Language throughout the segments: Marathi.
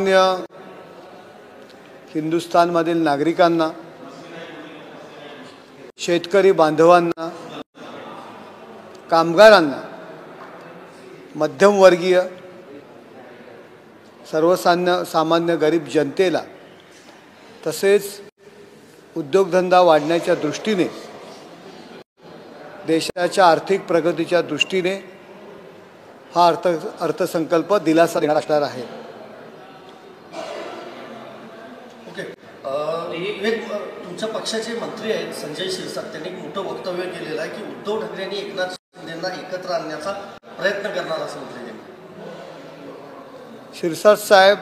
सर्वसामान्य हिंदुस्थानमधील नागरिकांना, शेतकरी बांधवांना, कामगारांना, मध्यमवर्गीय सर्वसामान्य गरीब जनतेला तसेच उद्योगधंदा वाढण्याच्या दृष्टीने, देशाच्या आर्थिक प्रगतीच्या दृष्टीने हा अर्थसंकल्प दिलासा देणारा असणार आहे. तुमच्या पक्षाचे मंत्री आहेत संजय शिरसाट, त्यांनी एक मोठं वक्तव्य केलेलं आहे की उद्धव ठाकरे यांनी एकनाथ शिंदेंना एकत्र आणण्याचा प्रयत्न करणार असं म्हटलं. शिरसाट साहेब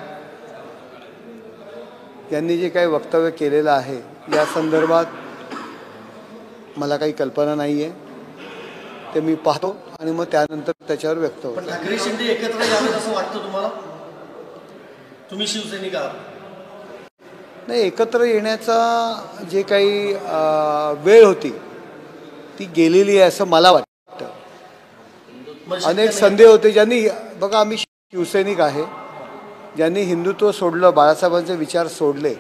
यांनी जे काही वक्तव्य केलेलं आहे या संदर्भात मला काही कल्पना नाही आहे. ते मी पाहतो आणि मग त्यानंतर त्याच्यावर व्यक्त होतो. ठाकरे शिंदे एकत्र यावेत असं वाटतं तुम्हाला? तुम्ही शिवसैनिक आहात. नाही, एकत्र येण्याचा जे काही वेळ होती ती गेलेली आहे असं मला वाटतं. अनेक संधी होते ज्यांनी, बघा आम्ही शिवसैनिक आहे, ज्यांनी हिंदुत्व सोडलं, बाळासाहेबांचे विचार सोडले,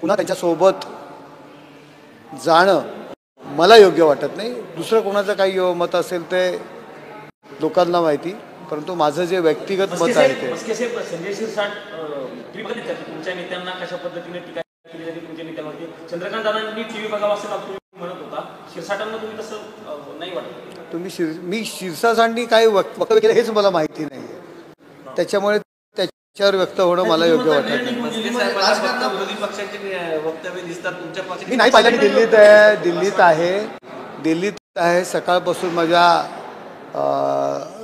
पुन्हा त्यांच्यासोबत जाणं मला योग्य वाटत नाही. दुसरं कोणाचं काही मत असेल ते लोकांना माहिती, परंतु माझं जे व्यक्तिगत मत आहे ते संजय शिरसाट तुमच्या नेत्यांना कशा पद्धतीने टीका केली जाते तुमच्या नेत्यांवरती. चंद्रकांत दादांनी टीव्ही बघावा असं म्हणत होता, शिरसाटांना तुम्ही तसं नाही वाटत? मी शिरसाटांनी काय वक्तव्य केलं हेच मला माहिती नाही, त्याच्यामुळे त्याच्यावर व्यक्त होणं मला योग्य वाटत नाही. विरोधी पक्षांचे वक्तव्य दिसतात तुमच्या पक्षात. मी नाही पाहिलं. मी दिल्लीत आहे. सकाळपासून माझ्या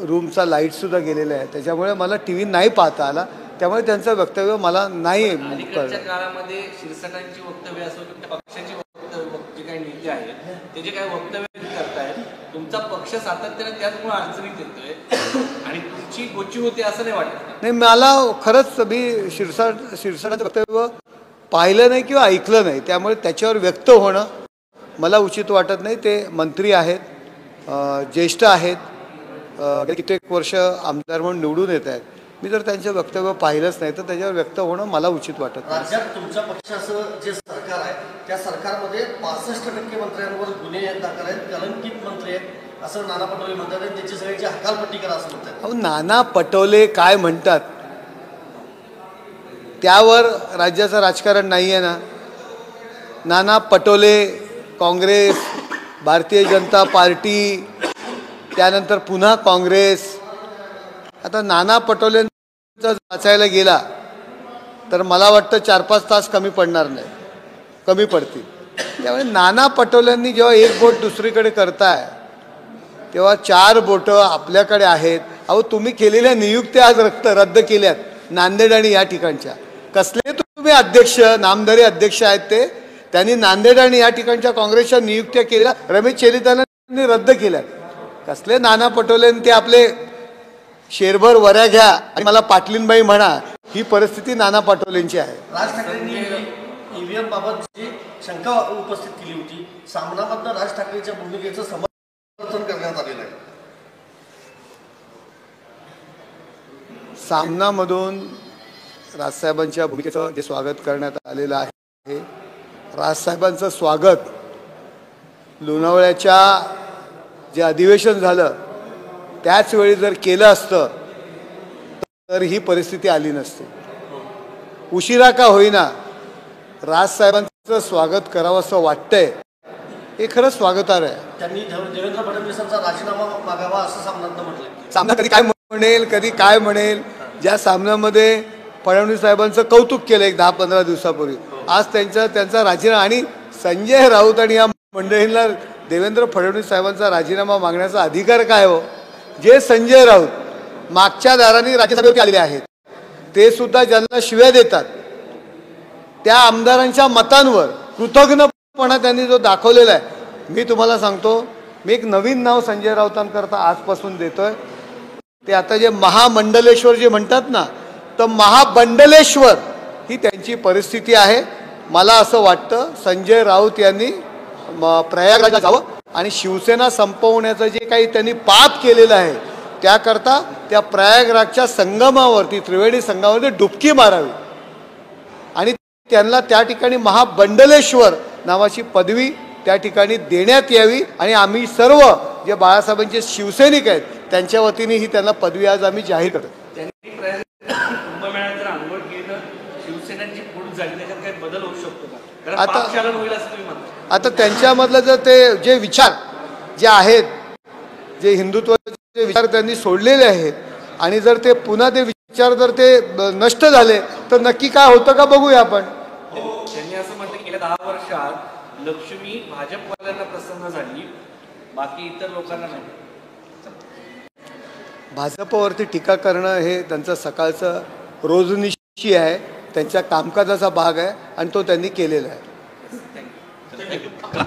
रूमचा लाईटसुद्धा गेलेला आहे, त्याच्यामुळे मला टीव्ही नाही पाहता आला, त्यामुळे त्यांचं वक्तव्य मला नाही कळलं. काळामध्ये शिरसाटांची वक्तव्य असो किंवा पक्षाची जे काही नेते आहेत ते जे काही वक्तव्य करतायत, तुमचा पक्ष सातत्याने त्याचमुळे अडचणीत येतोय आणि तुमची गोची होते असं नाही वाटत? नाही, मला खरंच मी शिरसाटांचं वक्तव्य पाहिलं नाही किंवा ऐकलं नाही, त्यामुळे त्याच्यावर व्यक्त होणं मला उचित वाटत नाही. ते मंत्री आहेत, ज्येष्ठ आहेत, कित्येक वर्ष आमदार म्हणून निवडून येत आहेत. मी जर त्यांचं वक्तव्य पाहिलंच नाही तर त्याच्यावर व्यक्त होणं मला उचित वाटत नाही. राज्यात तुमच्या पक्षाचं जे सरकार आहे त्या सरकारमध्ये 65% मंत्र्यांवर गुन्हे दाखल आहेत, कलंकित मंत्री आहेत असं नाना पटोले म्हणतात, त्याची सगळ्यांची हकालपट्टी करा असं म्हणतात. अहो, नाना पटोले काय म्हणतात त्यावर राज्याचं राजकारण नाही आहे ना. नाना पटोले, काँग्रेस, भारतीय जनता पार्टी, त्यानंतर पुन्हा काँग्रेस. आता नाना पटोलेंचा वाचायला गेला तर मला वाटतं 4-5 तास कमी पडतील. त्यामुळे नाना पटोलेंनी जेव्हा एक बोट दुसरीकडे करताय तेव्हा 4 बोटं आपल्याकडे आहेत. अहो, तुम्ही केलेल्या नियुक्त्या आज रद्द केल्यात नांदेड आणि या ठिकाणच्या. कसले तुम्ही अध्यक्ष, नामधारी अध्यक्ष आहेत ते, त्यांनी नांदेड आणि या ठिकाणच्या काँग्रेसच्या नियुक्त्या केल्या, रमेश चेलितांनी रद्द केल्यात. कसले नाना पटोले, ते आपले शेरभर वऱ्या घ्या आणि मला पाटलीनबाई म्हणा, ही परिस्थिती नाना पटोलेंची आहे. राज ठाकरेंनी ईव्हीएम बाबत जी शंका उपस्थित केली होती, सामनामधनं राज ठाकरेंच्या भूमिकेचं समर्थन करण्यात आलेलं आहे. सामनामधून राजसाहेबांच्या भूमिकेचं जे स्वागत करण्यात आलेलं आहे, राजसाहेबांचं स्वागत लोणावळ्याच्या जे अधिवेशन झालं त्याच वेळी जर केलं असतं तर ही परिस्थिती आली नसती. उशिरा का होईना राजसाहेबांचं स्वागत करावं असं वाटतंय, हे खरंच स्वागतार्ह आहे. त्यांनी देवेंद्र फडणवीसांचा राजीनामा मागावा असं सामन्यात म्हटलं. सामना कधी काय म्हणेल, ज्या सामन्यामध्ये फडणवीस साहेबांचं कौतुक केलं एक 10-15 दिवसापूर्वी, आज त्यांचा राजीनामा, आणि संजय राऊत आणि या मंडळींना देवेंद्र फडणवीस साहेबांचा राजीनामा मागण्याचा अधिकार काय हो? जे संजय राऊत मागच्या दाराने राज्यसभेत आलेले आहेत, ते सुद्धा ज्यांना शिव्या देतात त्या आमदारांच्या मतांवर कृतज्ञपणा त्यांनी जो दाखवलेला आहे, मी तुम्हाला सांगतो, मी एक नवीन नाव संजय राऊतांकरता आजपासून देतोय. ते आता जे महामंडलेश्वर जे म्हणतात ना, तर महाबंडलेश्वर ही त्यांची परिस्थिती आहे. मला असं वाटतं संजय राऊत यांनी प्रयागराजला जावं आणि शिवसेना संपवण्याचं जे काही त्यांनी पाप केलेलं आहे त्याकरता त्या प्रयागराजच्या संगमावरती त्रिवेणी संगमावरती डुबकी मारावी आणि त्यांना त्या ठिकाणी महाबंडलेश्वर नावाची पदवी त्या ठिकाणी देण्यात यावी आणि आम्ही सर्व जे बाळासाहेबांचे शिवसैनिक आहेत त्यांच्या वतीने ही त्यांना पदवी आज आम्ही जाहीर करतो. त्यांनी कुंभमेळ्यात जर आंघोळ केली तर शिवसेनेची फूट झाली त्याच्यात काही बदल होऊ शकतो का? कारण आता- पाकचालन होईल असं तुम्ही म्हणता. आता त्यांच्यामधलं जर ते जे विचार जे आहेत जे हिंदुत्वाचे विचार त्यांनी सोडलेले आहेत आणि जर ते पुन्हा ते विचार जर ते नष्ट झाले तर नक्की काय होतं का बघूया आपण. त्यांनी असं म्हटलं की गेल्या 10 वर्षात लक्ष्मी भाजपवाल्यांना प्रसन्न झाली, बाकी इतर लोकांना नाही. भाजपवरती टीका करणं हे त्यांचं सकाळचं रोजनिशी आहे, त्यांच्या कामकाजाचा भाग आहे आणि तो त्यांनी केलेला आहे. थँक्यू.